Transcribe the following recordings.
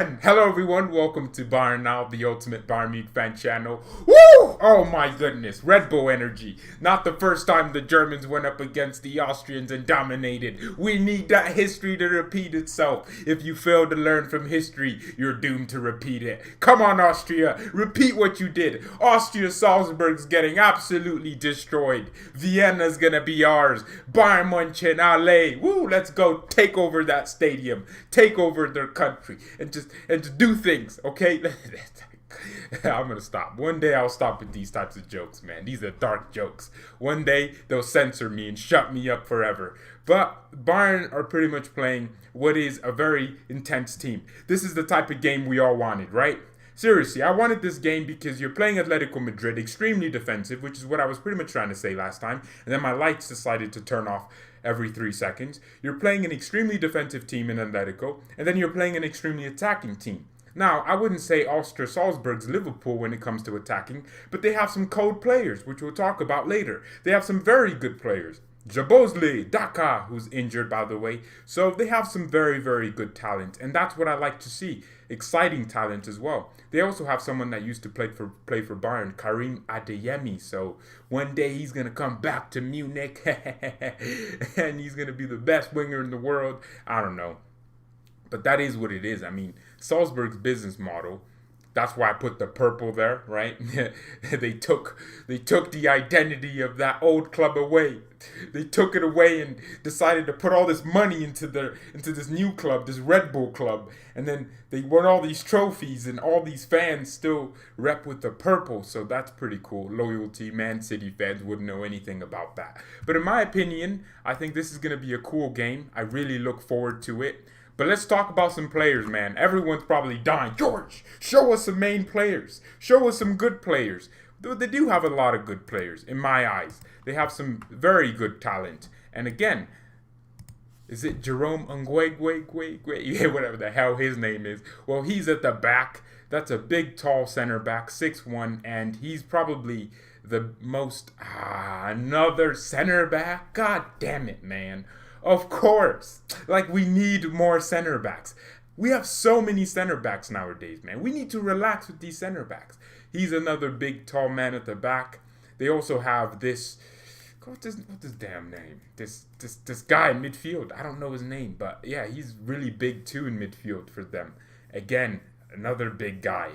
Hello everyone, welcome to BayernNow, the ultimate Bayern Munich fan channel. Woo! Oh my goodness, Red Bull energy. Not the first time the Germans went up against the Austrians and dominated. We need that history to repeat itself. If you fail to learn from history, you're doomed to repeat it. Come on Austria, repeat what you did. Austria Salzburg's getting absolutely destroyed. Vienna's gonna be ours. Bayern Munich, allez. Woo, let's go take over that stadium. Take over their country. And just do things, okay? I'm gonna stop. One day I'll stop with these types of jokes, man. These are dark jokes. One day they'll censor me and shut me up forever. But Bayern are pretty much playing what is a very intense team. This is the type of game we all wanted, right? Seriously, I wanted this game because you're playing Atletico Madrid, extremely defensive, which is what I was pretty much trying to say last time, and then my lights decided to turn off every 3 seconds. You're playing an extremely defensive team in Atletico, and then you're playing an extremely attacking team. Now, I wouldn't say Austria Salzburg's Liverpool when it comes to attacking, but they have some code players, which we'll talk about later. They have some very good players. Jabozli, Daka, who's injured by the way. So they have some very, very good talent, and that's what I like to see. Exciting talent as well. They also have someone that used to play for Bayern, Karim Adeyemi. So one day he's gonna come back to Munich, and he's gonna be the best winger in the world. I don't know, but that is what it is. I mean, Salzburg's business model. That's why I put the purple there, right? they took the identity of that old club away. They took it away and decided to put all this money into this new club, this Red Bull club, and then they won all these trophies, and all these fans still rep with the purple. So that's pretty cool. Loyalty, Man City fans wouldn't know anything about that. But in my opinion, I think this is gonna be a cool game. I really look forward to it. But let's talk about some players, man. Everyone's probably dying. George, show us some main players. Show us some good players. They do have a lot of good players, in my eyes. They have some very good talent. And again, is it Jerome Ngwegwe? Yeah, whatever the hell his name is. Well, he's at the back. That's a big, tall center back, 6'1", and he's probably the most... another center back? God damn it, man. Of course. Like, we need more center backs. We have so many center backs nowadays, man. We need to relax with these center backs. He's another big, tall man at the back. They also have this... What's his damn name? This guy in midfield. I don't know his name, but yeah, he's really big too in midfield for them. Again, another big guy.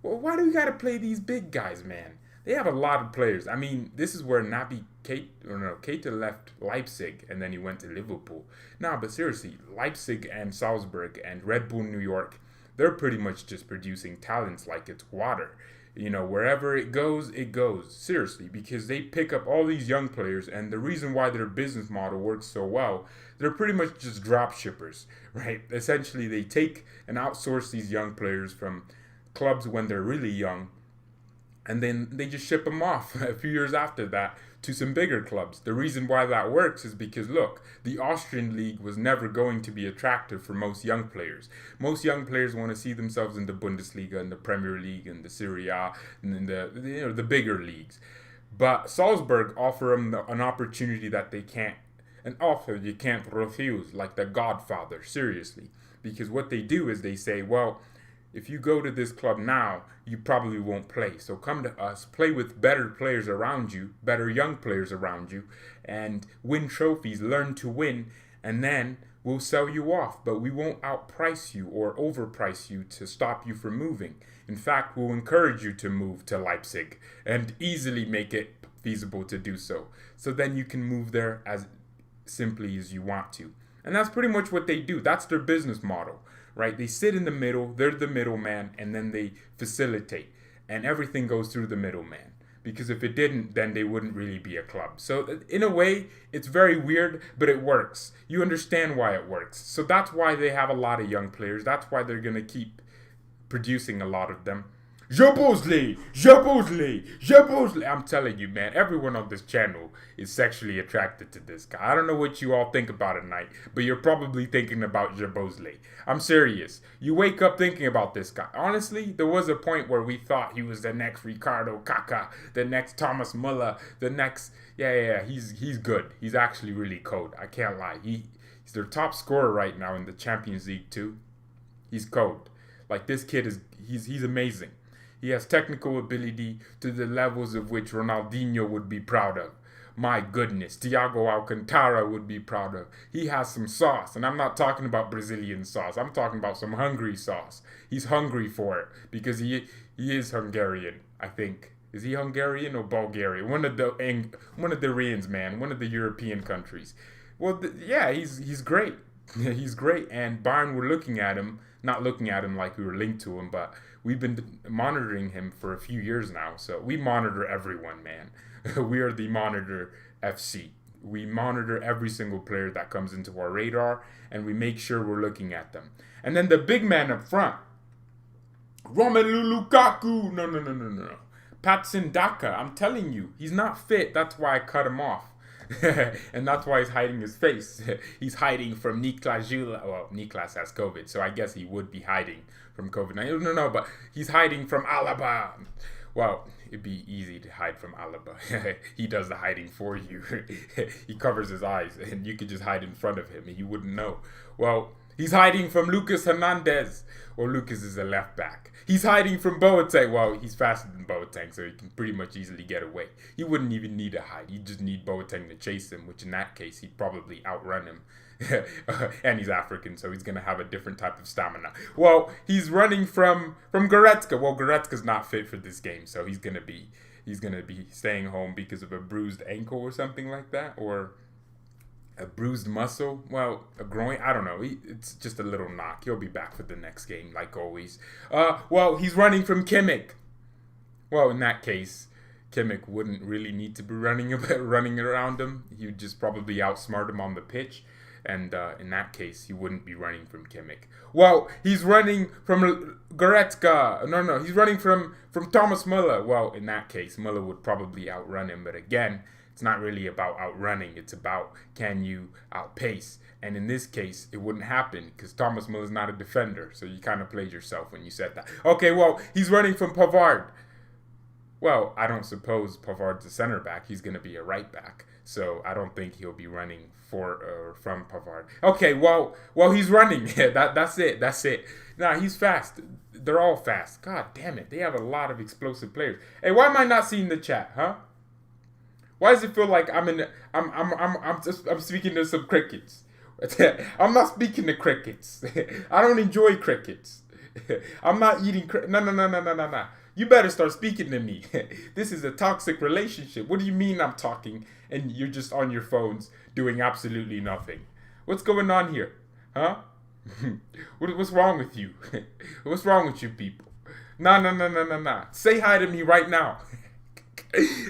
Well, why do we gotta play these big guys, man? They have a lot of players. I mean, this is where Keita left Leipzig and then he went to Liverpool. Nah, but seriously, Leipzig and Salzburg and Red Bull New York, they're pretty much just producing talents like it's water. You know, wherever it goes, it goes. Seriously, because they pick up all these young players, and the reason why their business model works so well, they're pretty much just drop shippers, right? Essentially, they take and outsource these young players from clubs when they're really young, and then they just ship them off a few years after that to some bigger clubs. The reason why that works is because, look, the Austrian league was never going to be attractive for most young players. Most young players want to see themselves in the Bundesliga and the Premier League and the Serie A and in the bigger leagues. But Salzburg offer them an opportunity that they can't, an offer you can't refuse, like the Godfather, seriously. Because what they do is they say, well, if you go to this club now, you probably won't play. So come to us, play with better players around you, better young players around you, and win trophies, learn to win, and then we'll sell you off. But we won't outprice you or overprice you to stop you from moving. In fact, we'll encourage you to move to Leipzig and easily make it feasible to do so. So then you can move there as simply as you want to. And that's pretty much what they do. That's their business model, right? They sit in the middle, they're the middleman, and then they facilitate. And everything goes through the middleman. Because if it didn't, then they wouldn't really be a club. So in a way, it's very weird, but it works. You understand why it works. So that's why they have a lot of young players. That's why they're going to keep producing a lot of them. Jabozli! I'm telling you, man, everyone on this channel is sexually attracted to this guy. I don't know what you all think about at night, but you're probably thinking about Jabozli. I'm serious. You wake up thinking about this guy. Honestly, there was a point where we thought he was the next Ricardo Kaká, the next Thomas Müller, the next... Yeah, he's good. He's actually really cold. I can't lie. He's their top scorer right now in the Champions League too. He's cold. Like this kid he's amazing. He has technical ability to the levels of which Ronaldinho would be proud of. My goodness, Thiago Alcantara would be proud of. He has some sauce, and I'm not talking about Brazilian sauce. I'm talking about some hungry sauce. He's hungry for it because he is Hungarian, I think. Is he Hungarian or Bulgarian? One of the Ryans, man. One of the European countries. Well, yeah, he's great. He's great, and Bayern were looking at him, not looking at him like we were linked to him, but we've been monitoring him for a few years now. So we monitor everyone, man. We are the Monitor FC. We monitor every single player that comes into our radar, and we make sure we're looking at them. And then the big man up front, Romelu Lukaku. No. Patson Daka. I'm telling you, he's not fit. That's why I cut him off. And that's why he's hiding his face. He's hiding from Niklas Jula. Well, Niklas has COVID, so I guess he would be hiding from COVID. No, but he's hiding from Alaba. Well, it'd be easy to hide from Alaba. He does the hiding for you. He covers his eyes, and you could just hide in front of him, and you wouldn't know. Well, he's hiding from Lucas Hernandez. Or Lucas is a left back. He's hiding from Boateng. Well, he's faster than Boateng, so he can pretty much easily get away. He wouldn't even need to hide. He'd just need Boateng to chase him, which in that case, he'd probably outrun him. And he's African, so he's going to have a different type of stamina. Well, he's running from Goretzka. Well, Goretzka's not fit for this game, so he's going to be staying home because of a bruised ankle or something like that, or a bruised muscle. Well, a groin. I don't know. It's just a little knock. He'll be back for the next game, like always. Well, he's running from Kimmich. Well, in that case, Kimmich wouldn't really need to be running around him. He would just probably outsmart him on the pitch. And in that case, he wouldn't be running from Kimmich. Well, he's running from Goretzka. No, he's running from Thomas Müller. Well, in that case, Müller would probably outrun him. But again, it's not really about outrunning. It's about, can you outpace? And in this case, it wouldn't happen because Thomas Müller is not a defender. So you kind of played yourself when you said that. Okay, well, he's running from Pavard. Well, I don't suppose Pavard's a center back. He's going to be a right back. So I don't think he'll be running from Pavard. Okay, well, he's running. That's it. Nah, he's fast. They're all fast. God damn it. They have a lot of explosive players. Hey, why am I not seeing the chat, huh? Why does it feel like I'm speaking to some crickets? I'm not speaking to crickets. I don't enjoy crickets. I'm not eating No. You better start speaking to me. This is a toxic relationship. What do you mean I'm talking and you're just on your phones doing absolutely nothing? What's going on here? Huh? What's wrong with you? What's wrong with you people? Nah. Say hi to me right now.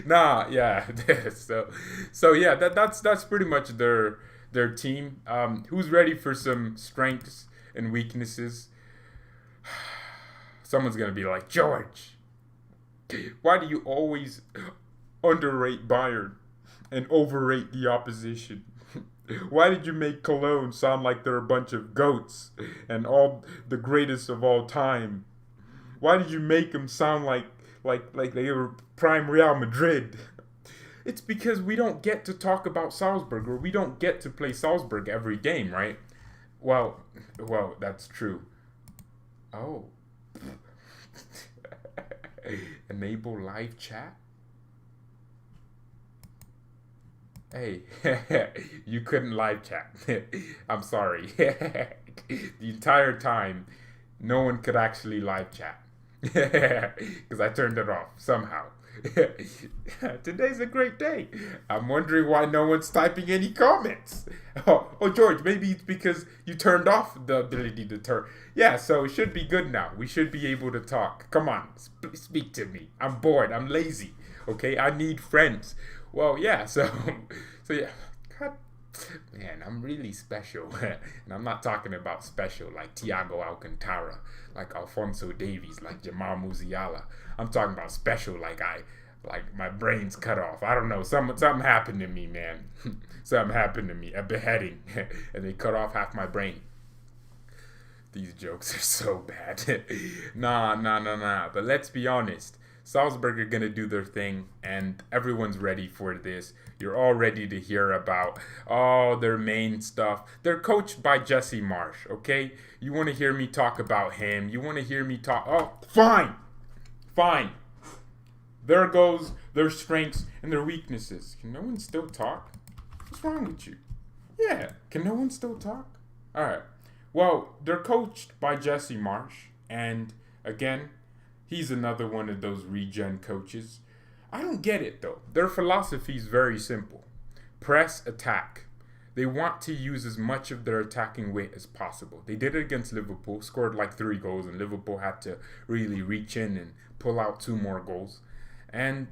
Nah, yeah. So yeah, that's pretty much their team. Who's ready for some strengths and weaknesses? Someone's gonna be like, George, why do you always underrate Bayern and overrate the opposition? Why did you make Cologne sound like they're a bunch of goats and all the greatest of all time? Why did you make them sound like they were prime Real Madrid? It's because we don't get to talk about Salzburg, or we don't get to play Salzburg every game, right? Well, that's true. Oh. Enable live chat? Hey, you couldn't live chat. I'm sorry. The entire time, no one could actually live chat. Because I turned it off somehow. Today's a great day. I'm wondering why no one's typing any comments. Oh, George, maybe it's because you turned off the ability to turn. Yeah, so it should be good now. We should be able to talk. Come on, speak to me. I'm bored. I'm lazy. Okay, I need friends. Well, yeah, so yeah. God, man, I'm really special. And I'm not talking about special like Thiago Alcantara, like Alphonso Davies, like Jamal Musiala. I'm talking about special like my brain's cut off. I don't know. Something happened to me, man. Something happened to me. A beheading. And they cut off half my brain. These jokes are so bad. Nah. But let's be honest. Salzburg are going to do their thing, and everyone's ready for this. You're all ready to hear about all their main stuff. They're coached by Jesse Marsch, okay? You want to hear me talk about him. You want to hear me talk. Oh, fine. Fine. There goes their strengths and their weaknesses. Can no one still talk? What's wrong with you? Yeah. Can no one still talk? All right. Well, they're coached by Jesse Marsch, and again, he's another one of those regen coaches. I don't get it, though. Their philosophy is very simple. Press, attack. They want to use as much of their attacking weight as possible. They did it against Liverpool, scored like 3 goals, and Liverpool had to really reach in and pull out 2 more goals. And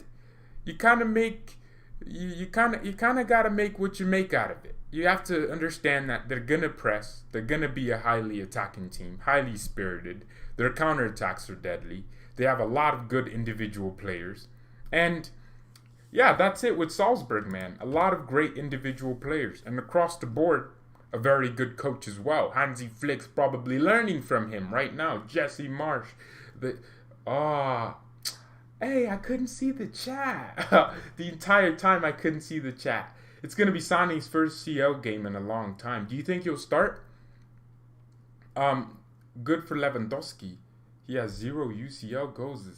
you kind of make, you kind of got to make what you make out of it. You have to understand that they're going to press. They're going to be a highly attacking team, highly spirited. Their counterattacks are deadly. They have a lot of good individual players. And yeah, that's it with Salzburg, man. A lot of great individual players. And across the board, a very good coach as well. Hansi Flick's probably learning from him right now. Jesse Marsch. Hey, I couldn't see the chat. The entire time I couldn't see the chat. It's going to be Sané's first CL game in a long time. Do you think he'll start? Good for Lewandowski. He has 0 UCL goals.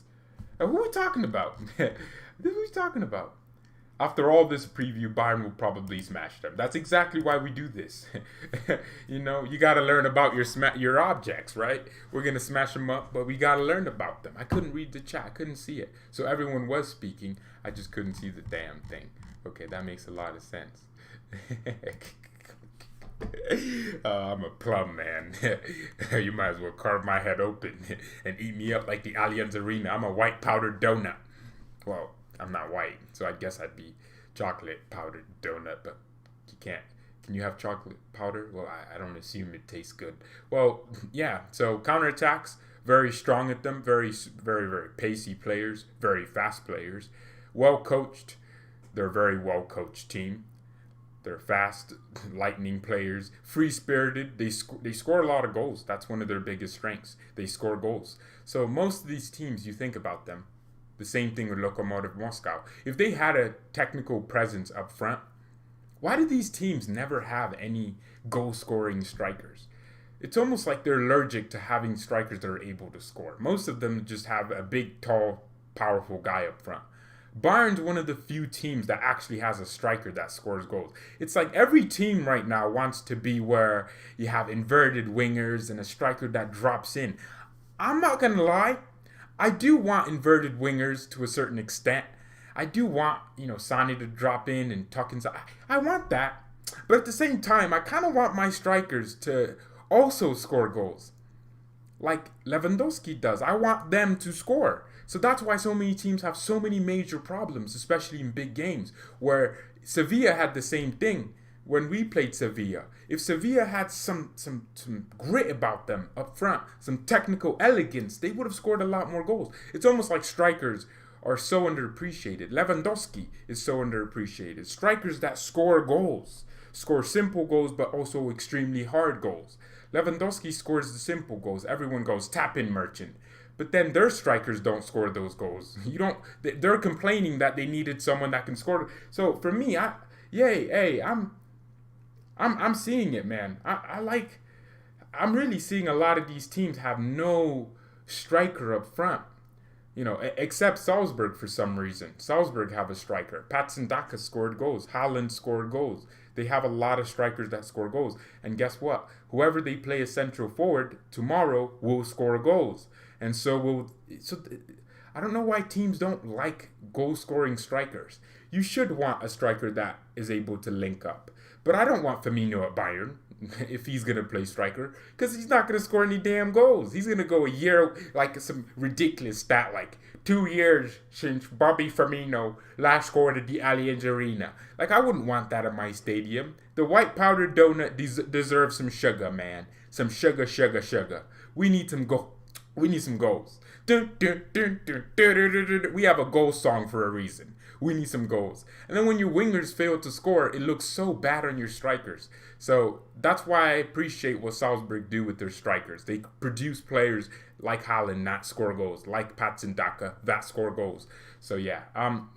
Who are we talking about? Who are we talking about? After all this preview, Bayern will probably smash them. That's exactly why we do this. You know, you got to learn about your objects, right? We're going to smash them up, but we got to learn about them. I couldn't read the chat. I couldn't see it. So everyone was speaking. I just couldn't see the damn thing. Okay, that makes a lot of sense. I'm a plum, man. You might as well carve my head open and eat me up like the Allianz Arena. I'm a white powdered donut. Well, I'm not white, so I guess I'd be chocolate powdered donut, but you can't. Can you have chocolate powder? Well, I don't assume it tastes good. Well, yeah, so counterattacks, very strong at them, very, very, very pacey players, very fast players, well coached. They're a very well coached team. They're fast, lightning players, free-spirited. They score a lot of goals. That's one of their biggest strengths. They score goals. So most of these teams, you think about them, the same thing with Lokomotiv Moscow. If they had a technical presence up front, why do these teams never have any goal-scoring strikers? It's almost like they're allergic to having strikers that are able to score. Most of them just have a big, tall, powerful guy up front. Bayern's one of the few teams that actually has a striker that scores goals. It's like every team right now wants to be where you have inverted wingers and a striker that drops in. I'm not going to lie. I do want inverted wingers to a certain extent. I do want, Sané to drop in and tuck inside. I want that. But at the same time, I kind of want my strikers to also score goals. Like Lewandowski does. I want them to score. So that's why so many teams have so many major problems, especially in big games, where Sevilla had the same thing when we played Sevilla. If Sevilla had some grit about them up front, some technical elegance, they would have scored a lot more goals. It's almost like strikers are so underappreciated. Lewandowski is so underappreciated. Strikers that score goals, score simple goals, but also extremely hard goals. Lewandowski scores the simple goals. Everyone goes tap-in merchant. But then their strikers don't score those goals. They're complaining that they needed someone that can score. So for me, I'm seeing it, man. I'm really seeing a lot of these teams have no striker up front. Except Salzburg for some reason. Salzburg have a striker. Patson Daka scored goals. Haaland scored goals. They have a lot of strikers that score goals. And guess what? Whoever they play as central forward tomorrow will score goals. And so I don't know why teams don't like goal-scoring strikers. You should want a striker that is able to link up. But I don't want Firmino at Bayern if he's going to play striker, because he's not going to score any damn goals. He's going to go a year, like some ridiculous stat, like 2 years since Bobby Firmino last scored at the Allianz Arena. Like, I wouldn't want that in my stadium. The white powdered donut deserves some sugar, man. Some sugar. We need some We need some goals. Dun, dun, dun, dun, dun, dun, dun, dun. We have a goal song for a reason. We need some goals. And then when your wingers fail to score, it looks so bad on your strikers. So that's why I appreciate what Salzburg do with their strikers. They produce players like Haaland that score goals, like Patson Daka that score goals. So yeah,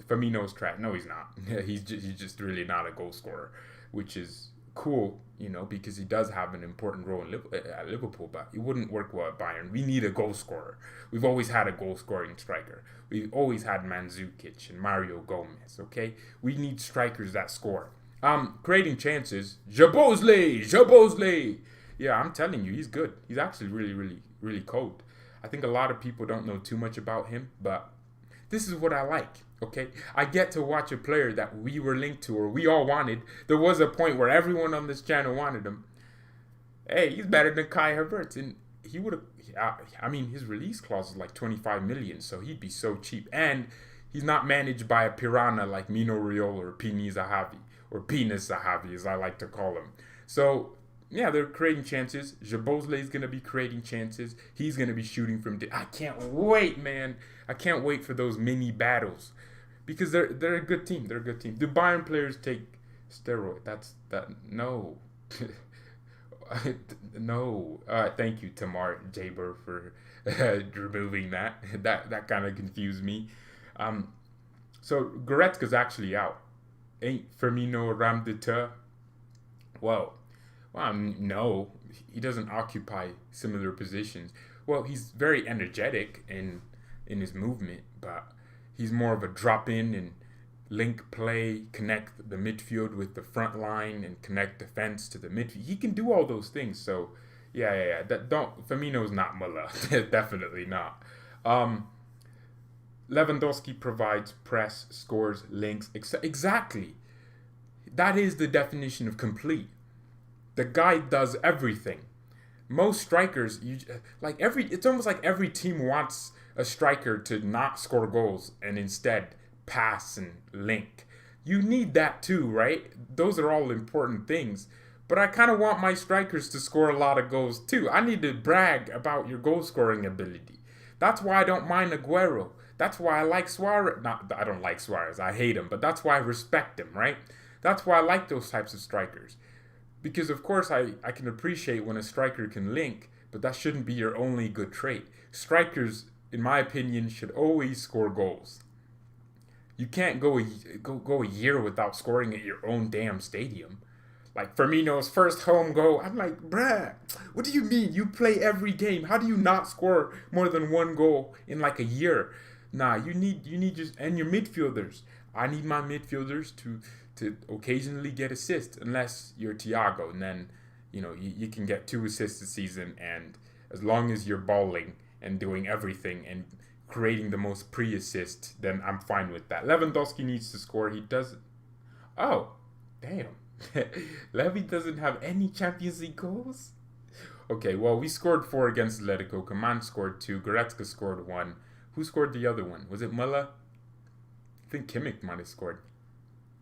Firmino's trash. No, he's not. He's just really not a goal scorer, which is cool, because he does have an important role at Liverpool, but he wouldn't work well at Bayern. We need a goal scorer. We've always had a goal scoring striker. We've always had Mandzukic and Mario Gomez, okay? We need strikers that score. Creating chances, Jabozley. Yeah, I'm telling you, he's good. He's actually really, really, really cold. I think a lot of people don't know too much about him, but this is what I like, okay? I get to watch a player that we were linked to or we all wanted. There was a point where everyone on this channel wanted him. Hey, he's better than Kai Havertz, and he would have. I mean, his release clause is like 25 million, so he'd be so cheap. And he's not managed by a piranha like Mino Raiola or Pini Zahavi, or Penis Zahavi, as I like to call him. So yeah, they're creating chances. Jabozley is going to be creating chances. He's going to be shooting from... I can't wait, man. I can't wait for those mini battles. Because they're a good team. They're a good team. Do Bayern players take steroid? No. No. Thank you, Tamar Jaber, for removing that. That kind of confused me. So Goretzka's actually out. Ain't Firmino Ramdeta? Well, no, he doesn't occupy similar positions. Well, he's very energetic in his movement, but he's more of a drop-in and link play, connect the midfield with the front line, and connect defense to the midfield. He can do all those things. So, yeah. Firmino's not Muller, definitely not. Lewandowski provides press, scores, links. Exactly. That is the definition of complete. The guy does everything. Most strikers, it's almost like every team wants a striker to not score goals and instead pass and link. You need that too, right? Those are all important things. But I kind of want my strikers to score a lot of goals too. I need to brag about your goal scoring ability. That's why I don't mind Aguero. That's why I like Suarez. I don't like Suarez. I hate him. But that's why I respect him, right? That's why I like those types of strikers. Because, of course, I can appreciate when a striker can link, but that shouldn't be your only good trait. Strikers, in my opinion, should always score goals. You can't go a year without scoring at your own damn stadium. Like Firmino's first home goal, I'm like, bruh, what do you mean? You play every game. How do you not score more than one goal in like a year? Nah, you need just, and your midfielders. I need my midfielders to occasionally get assists, unless you're Thiago, and then you can get 2 assists a season, and as long as you're balling and doing everything and creating the most pre-assist, then I'm fine with that. Lewandowski needs to score. He doesn't. Oh, damn. Levy doesn't have any Champions League goals? Okay, well, we scored 4 against Atletico. Coman scored 2. Goretzka scored 1. Who scored the other one? Was it Muller? I think Kimmich might have scored.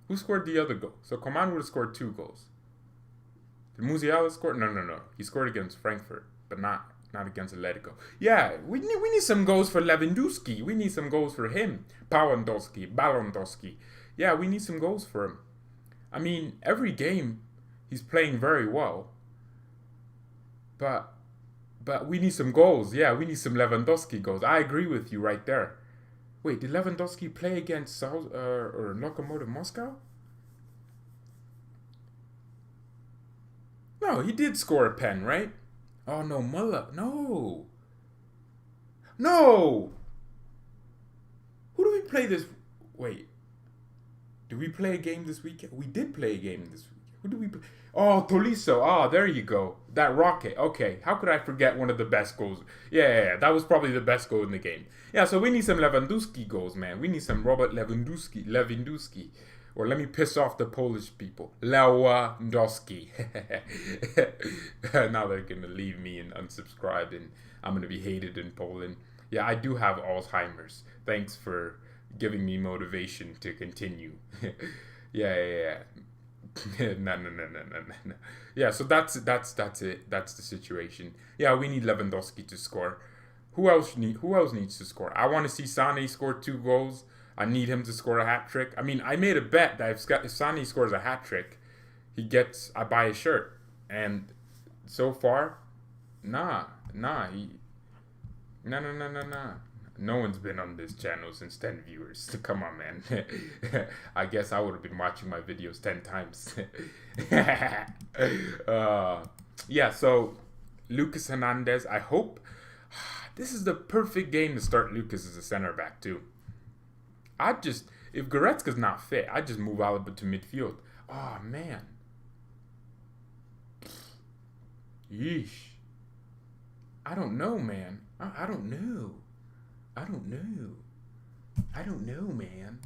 Who scored the other goal? So Coman would have scored 2 goals. Did Musiala score? No. He scored against Frankfurt, but not against Atletico. Yeah, we need some goals for Lewandowski. We need some goals for him. Ballondowski. Yeah, we need some goals for him. I mean, every game he's playing very well. But we need some goals. Yeah, we need some Lewandowski goals. I agree with you right there. Wait, did Lewandowski play against or Lokomotiv Moscow? No, he did score a pen, right? Oh, no, Muller. No. Who do we play this? Wait. Did we play a game this weekend? We did play a game this weekend. Who did we play? Oh, Tolisso. Oh, there you go. That rocket. Okay. How could I forget one of the best goals? Yeah. That was probably the best goal in the game. Yeah, so we need some Lewandowski goals, man. We need some Robert Lewandowski. Or let me piss off the Polish people. Lewandowski. Now they're going to leave me and unsubscribe, and I'm going to be hated in Poland. Yeah, I do have Alzheimer's. Thanks for giving me motivation to continue. Yeah. No. Yeah, so that's it. That's the situation. Yeah, we need Lewandowski to score. Who else needs to score? I want to see Sané score 2 goals. I need him to score a hat trick. I mean, I made a bet that if Sané scores a hat trick, I buy a shirt. And so far, nah, nah, nah. No one's been on this channel since 10 viewers. Come on, man. I guess I would have been watching my videos 10 times. Yeah, so Lucas Hernandez, I hope. This is the perfect game to start Lucas as a center back, too. If Goretzka's not fit, I'd just move Alaba to midfield. Oh, man. Yeesh. I don't know, man. I don't know. I don't know, man.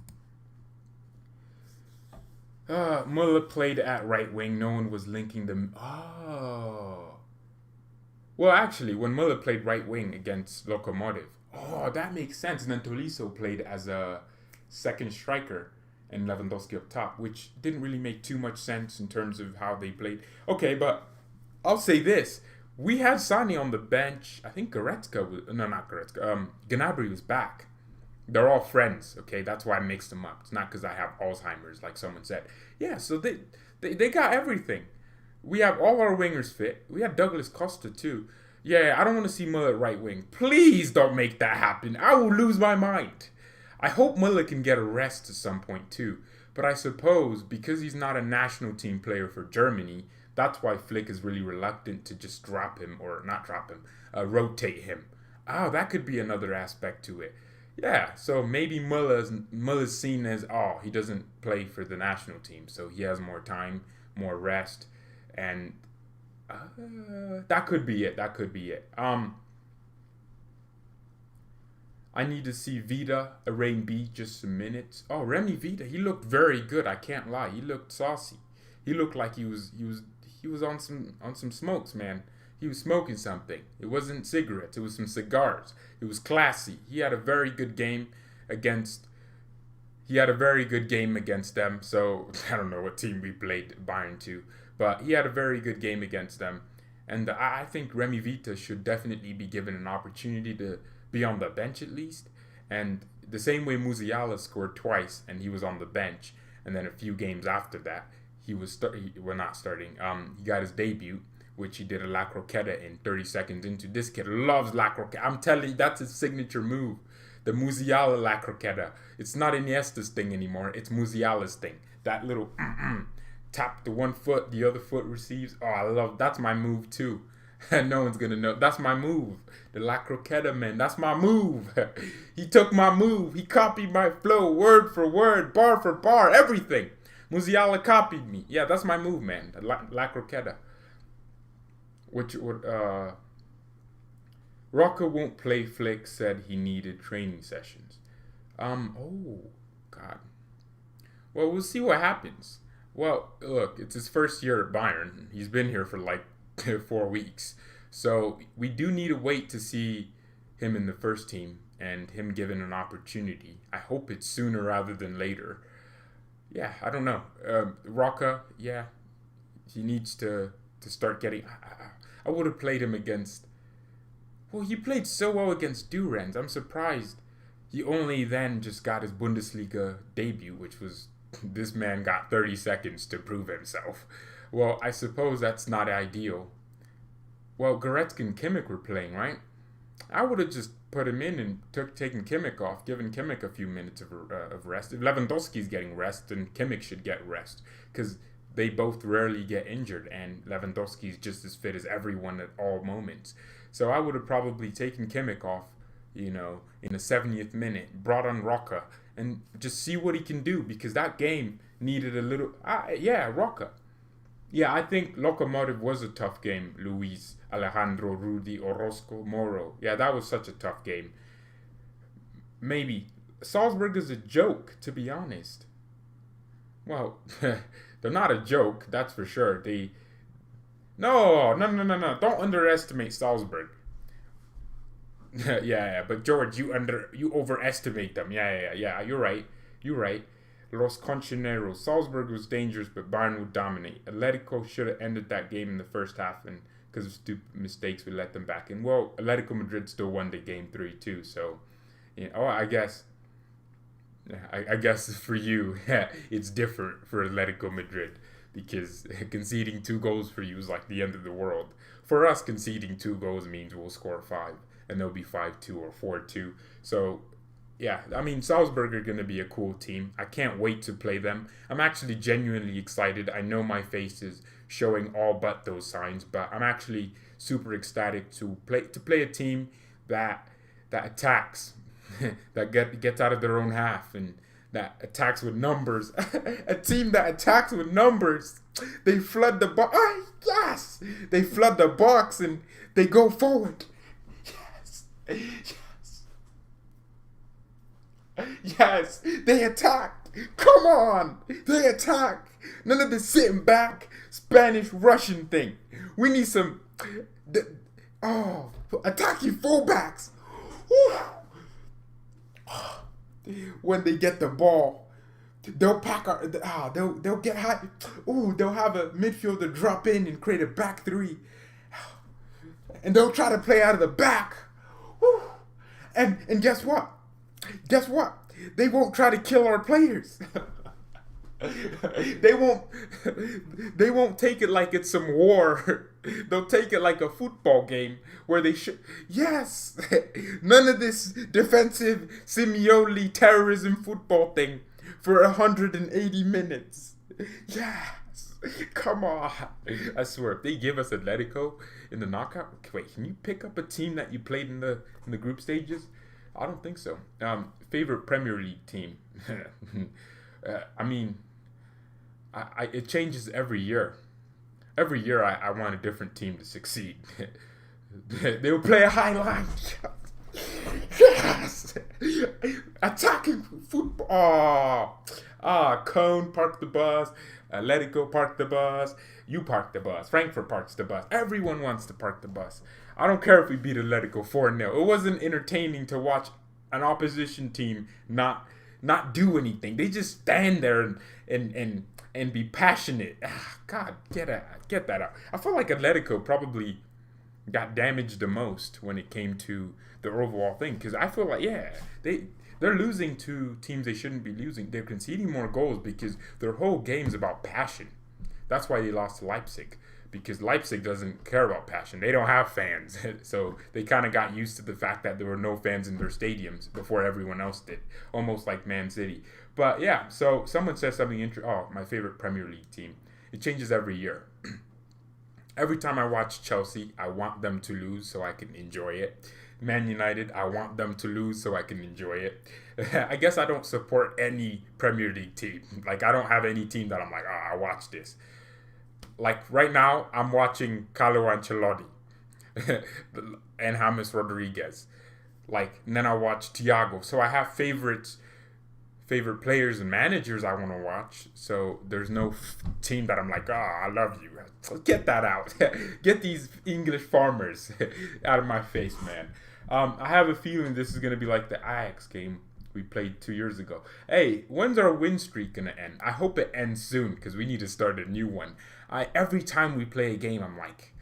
Muller played at right wing. No one was linking them. Oh. Well, actually, when Muller played right wing against Lokomotiv, that makes sense. And then Tolisso played as a second striker and Lewandowski up top, which didn't really make too much sense in terms of how they played. Okay, but I'll say this. We had Sané on the bench. I think not Goretzka. Gnabry was back. They're all friends, okay? That's why I mixed them up. It's not because I have Alzheimer's, like someone said. Yeah, so they got everything. We have all our wingers fit. We have Douglas Costa, too. Yeah, I don't want to see Muller at right wing. Please don't make that happen. I will lose my mind. I hope Muller can get a rest at some point, too. But I suppose, because he's not a national team player for Germany, that's why Flick is really reluctant to just rotate him. Oh, that could be another aspect to it. Yeah, so maybe Muller's seen as, he doesn't play for the national team, so he has more time, more rest, and that could be it. I need to see Vida arraign B just some minutes. Oh, Remy Vida, he looked very good. I can't lie. He looked saucy. He looked like he was on some smokes, man. He was smoking something. It wasn't cigarettes. It was some cigars. It was classy. He had a very good game against them. So I don't know what team we played Bayern to, but he had a very good game against them. And I think Remy Vita should definitely be given an opportunity to be on the bench at least. And the same way Musiala scored twice and he was on the bench, and then a few games after that he got his debut, which he did a La Croqueta in 30 seconds into. This kid loves La Croqueta. I'm telling you, that's his signature move. The Musiala La Croqueta. It's not Iniesta's thing anymore. It's Musiala's thing. That little tap the one foot, the other foot receives. That's my move too. No one's going to know. That's my move. The La Croqueta, man. That's my move. He took my move. He copied my flow, word for word, bar for bar, everything. Musiala copied me. Yeah, that's my move, man. La Croqueta. Rocker won't play. Flick said he needed training sessions. God. Well, we'll see what happens. Well, look, it's his first year at Bayern. He's been here for like 4 weeks. So we do need to wait to see him in the first team and him given an opportunity. I hope it's sooner rather than later. Yeah, I don't know. Rocker, yeah, he needs to start getting... I would have played him against... Well, he played so well against Durans. I'm surprised he only then just got his Bundesliga debut, which was... This man got 30 seconds to prove himself. Well, I suppose that's not ideal. Well, Goretzka and Kimmich were playing, right? I would have just put him in and taken Kimmich off, given Kimmich a few minutes of rest. If Lewandowski's getting rest, then Kimmich should get rest, because they both rarely get injured, and Lewandowski's just as fit as everyone at all moments. So I would have probably taken Kimmich off, in the 70th minute, brought on Roca, and just see what he can do, because that game needed a little... Roca. Yeah, I think Lokomotiv was a tough game. Luis, Alejandro, Rudy, Orozco, Moro. Yeah, that was such a tough game. Maybe. Salzburg is a joke, to be honest. Well, they're not a joke, that's for sure. No. Don't underestimate Salzburg. yeah, but George, you overestimate them. Yeah, you're right. Los Concheneros. Salzburg was dangerous, but Bayern would dominate. Atletico should have ended that game in the first half, and because of stupid mistakes we let them back in. Well, Atletico Madrid still won the game 3-2, so I guess for you, it's different for Atletico Madrid because conceding 2 goals for you is like the end of the world. For us, conceding 2 goals means we'll score 5, and they'll be 5-2 or 4-2. So, yeah, I mean, Salzburg are going to be a cool team. I can't wait to play them. I'm actually genuinely excited. I know my face is showing all but those signs, but I'm actually super ecstatic to play a team that attacks, that gets out of their own half, and that attacks with numbers. A team that attacks with numbers. They flood the box. Oh, yes! They flood the box and they go forward. Yes. Yes. They attack. Come on. They attack. None of the sitting back Spanish Russian thing. We need some attacking fullbacks. When they get the ball, they'll they'll get high. They'll have a midfielder drop in and create a back 3, and they'll try to play out of the back. And guess what? They won't try to kill our players. They won't take it like it's some war. They'll take it like a football game where they should. Yes, none of this defensive Simeone terrorism football thing for 180 minutes. Yes, come on. I swear, if they give us Atletico in the knockout, wait, can you pick up a team that you played in the group stages? I don't think so. Favorite Premier League team? I mean, it changes every year. Every year I want a different team to succeed. They'll play a high line. Yes! Attacking football. Cone park the bus. Atletico park the bus. You park the bus. Frankfurt parks the bus. Everyone wants to park the bus. I don't care if we beat Atletico 4-0. It wasn't entertaining to watch an opposition team not do anything. They just stand there and be passionate. God, get that out. I feel like Atletico probably got damaged the most when it came to the overall thing, because I feel like they're losing to teams they shouldn't be losing. They're conceding more goals because their whole game's about passion. That's why they lost to Leipzig, because Leipzig doesn't care about passion. They don't have fans. So they kind of got used to the fact that there were no fans in their stadiums before everyone else did, almost like Man City. But yeah, so someone says something interesting. Oh, my favorite Premier League team. It changes every year. Every time I watch Chelsea, I want them to lose so I can enjoy it. Man United, I want them to lose so I can enjoy it. I guess I don't support any Premier League team. Like, I don't have any team that I'm like, I watch this. Like, right now, I'm watching Carlo Ancelotti and James Rodriguez. Like, and then I watch Thiago. So I have favorite players and managers I want to watch. So there's no team that I'm like, I love you. Get that out. Get these English farmers out of my face, man. I have a feeling this is going to be like the Ajax game we played 2 years ago. Hey, when's our win streak going to end? I hope it ends soon, because we need to start a new one. Every time we play a game, I'm like,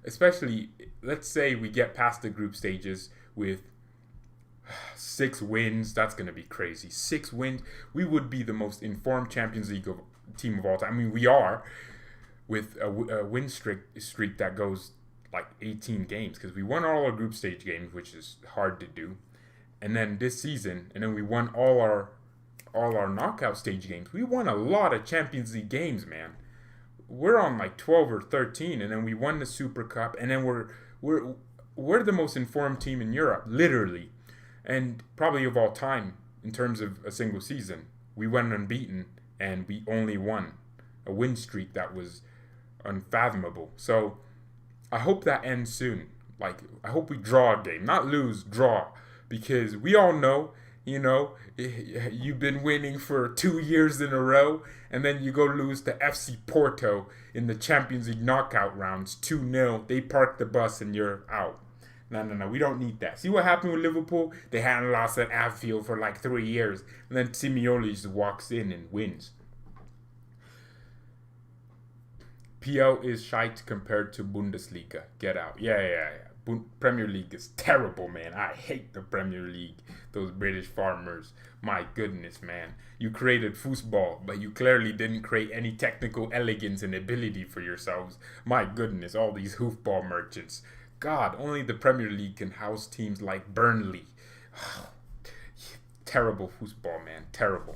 especially, let's say we get past the group stages with 6 wins. That's going to be crazy. 6 wins. We would be the most informed Champions League team of all time. I mean, we are, with a win streak that goes like 18 games, because we won all our group stage games, which is hard to do. And then this season, and then we won all our knockout stage games. We won a lot of Champions League games, man. We're on like 12 or 13, and then we won the Super Cup, and then we're the most informed team in Europe, literally, and probably of all time in terms of a single season. We went unbeaten, and we only won a win streak that was unfathomable. So I hope that ends soon. Like, I hope we draw a game, not lose, draw, because we all know, you've been winning for 2 years in a row, and then you go lose to FC Porto in the Champions League knockout rounds 2-0. They park the bus and you're out. No. We don't need that. See what happened with Liverpool? They hadn't lost at Anfield for like 3 years, and then Simeone just walks in and wins. PL is shite compared to Bundesliga. Get out. Yeah. Premier League is terrible, man. I hate the Premier League. Those British farmers. My goodness, man. You created football, but you clearly didn't create any technical elegance and ability for yourselves. My goodness, all these hoofball merchants. God, only the Premier League can house teams like Burnley. Terrible football, man. Terrible.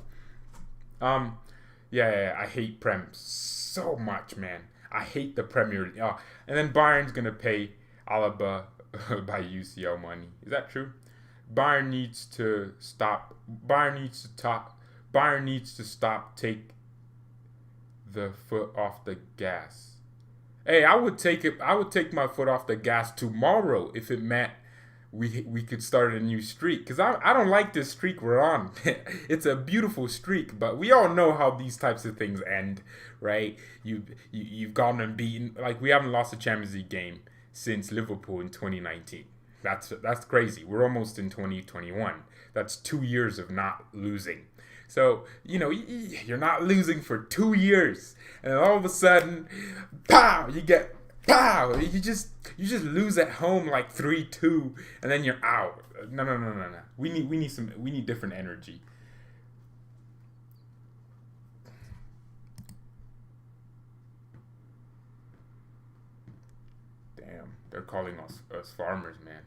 Yeah, I hate Prem so much, man. I hate the Premier League. Oh, and then Bayern's gonna pay Alaba by UCL money. Is that true? Bayern needs to stop. Bayern needs to stop. Take the foot off the gas. Hey, I would take it. I would take my foot off the gas tomorrow if it meant we could start a new streak. Cause I don't like this streak we're on. It's a beautiful streak, but we all know how these types of things end, right? You've gone unbeaten. Like we haven't lost a Champions League game since Liverpool in 2019. That's crazy. We're almost in 2021. That's 2 years of not losing. So, you're not losing for 2 years. And all of a sudden, pow, you get pow. You just lose at home like 3-2 and then you're out. No. We need different energy. They're calling us farmers, man.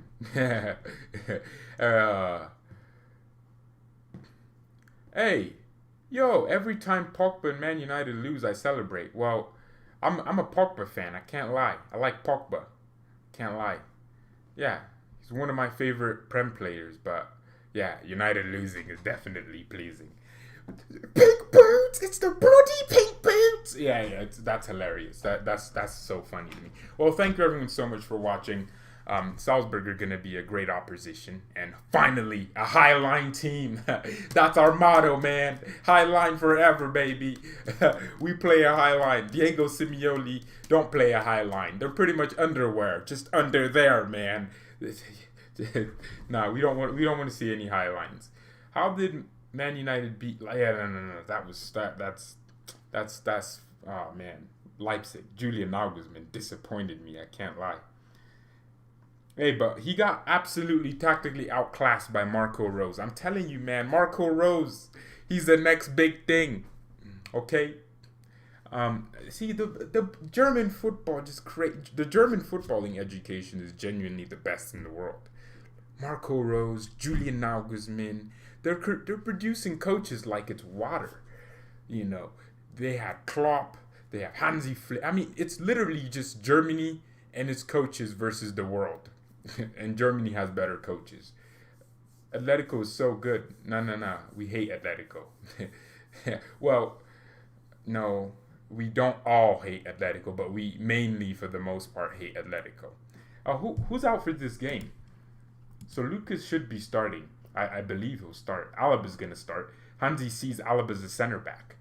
Hey, every time Pogba and Man United lose, I celebrate. Well, I'm a Pogba fan. I can't lie. I like Pogba. Can't lie. Yeah, he's one of my favorite Prem players. But yeah, United losing is definitely pleasing. Pink boots! It's the bloody pink boots! Yeah, that's hilarious. That's so funny to me. Well, thank you everyone so much for watching. Salzburg are going to be a great opposition. And finally, a high-line team. That's our motto, man. High line forever, baby. We play a high line. Diego Simeone don't play a high line. They're pretty much underwear. Just under there, man. No, we don't want to see any high lines. How did Man United beat? Yeah, no. That's oh man, Leipzig. Julian Nagelsmann disappointed me. I can't lie. Hey, but he got absolutely tactically outclassed by Marco Rose. I'm telling you, man, Marco Rose, he's the next big thing. Okay. See, the German football the German footballing education is genuinely the best in the world. Marco Rose, Julian Nagelsmann, they're producing coaches like it's water. They have Klopp, they have Hansi Flick. I mean, it's literally just Germany and its coaches versus the world. And Germany has better coaches. Atletico is so good. No. We hate Atletico. Well, no, we don't all hate Atletico, but we mainly, for the most part, hate Atletico. Who's out for this game? So Lucas should be starting. I believe he'll start. Alaba's going to start. Hansi sees Alaba as a center back.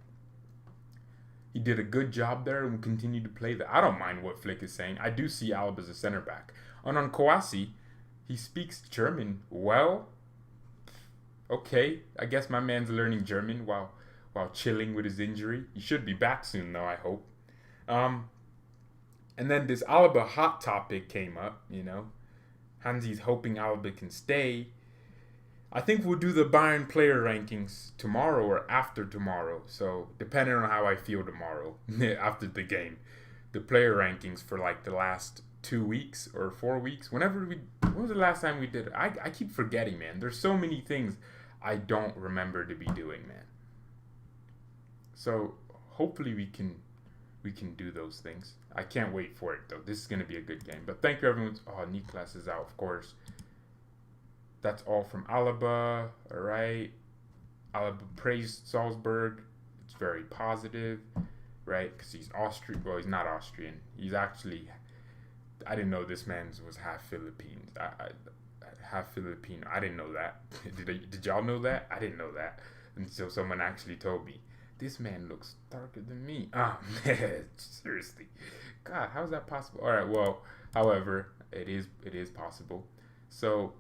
He did a good job there and will continue to play that. I don't mind what Flick is saying. I do see Alaba as a center back. And on Kouassi, he speaks German well. Okay, I guess my man's learning German while chilling with his injury. He should be back soon, though, I hope. And then this Alaba hot topic came up, Hansi's hoping Alaba can stay. I think we'll do the Bayern player rankings tomorrow or after tomorrow. So, depending on how I feel tomorrow, after the game. The player rankings for like the last 2 weeks or 4 weeks. When was the last time we did it? I keep forgetting, man. There's so many things I don't remember to be doing, man. So hopefully we can do those things. I can't wait for it though. This is gonna be a good game. But thank you everyone. Oh, Niklas is out, of course. That's all from Alaba. All right. Alaba praised Salzburg. It's very positive, right? Because he's Austrian. Well, he's not Austrian. He's actually. I didn't know this man was half Philippines. Half Filipino. I didn't know that. Did y'all know that? I didn't know that until someone actually told me. This man looks darker than me. Ah, man, seriously. God, how is that possible? All right, well, however, it is possible. So,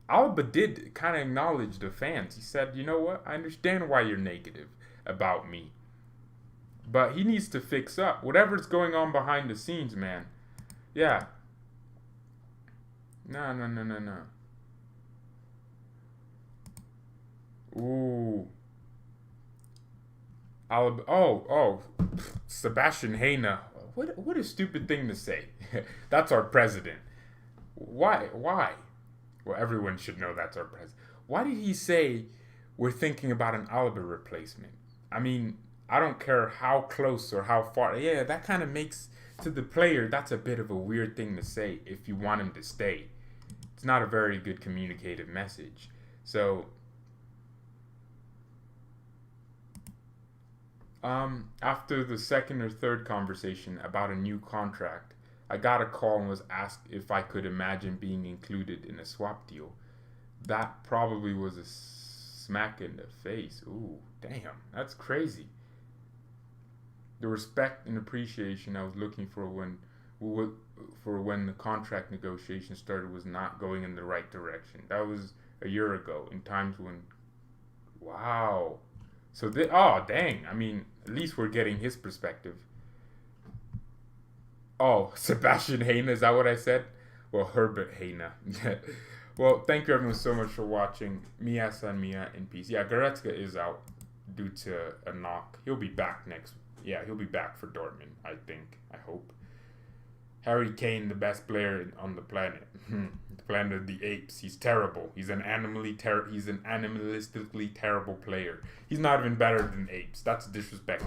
Alba did kind of acknowledge the fans. He said, you know what? I understand why you're negative about me. But he needs to fix up. Whatever's going on behind the scenes, man. Yeah. No. Ooh. Sebastian Haina. What a stupid thing to say. That's our president. Why? Well, everyone should know that's our president. Why did he say we're thinking about an Alaba replacement? I mean, I don't care how close or how far. Yeah, that kind of makes to the player, that's a bit of a weird thing to say if you want him to stay. It's not a very good communicative message. So, after the second or third conversation about a new contract, I got a call and was asked if I could imagine being included in a swap deal. That probably was a smack in the face. Ooh, damn, that's crazy. The respect and appreciation I was looking for when the contract negotiation started was not going in the right direction. That was a year ago, in times when, wow. So oh dang, I mean, at least we're getting his perspective. Oh, Sebastian Haina, is that what I said? Well, Herbert Haina. Well, thank you everyone so much for watching. Mia San Mia in peace. Yeah, Goretzka is out due to a knock. He'll be back he'll be back for Dortmund, I think. I hope. Harry Kane, the best player on the planet. The planet of the apes. He's terrible. He's an animalistically terrible player. He's not even better than apes. That's disrespect to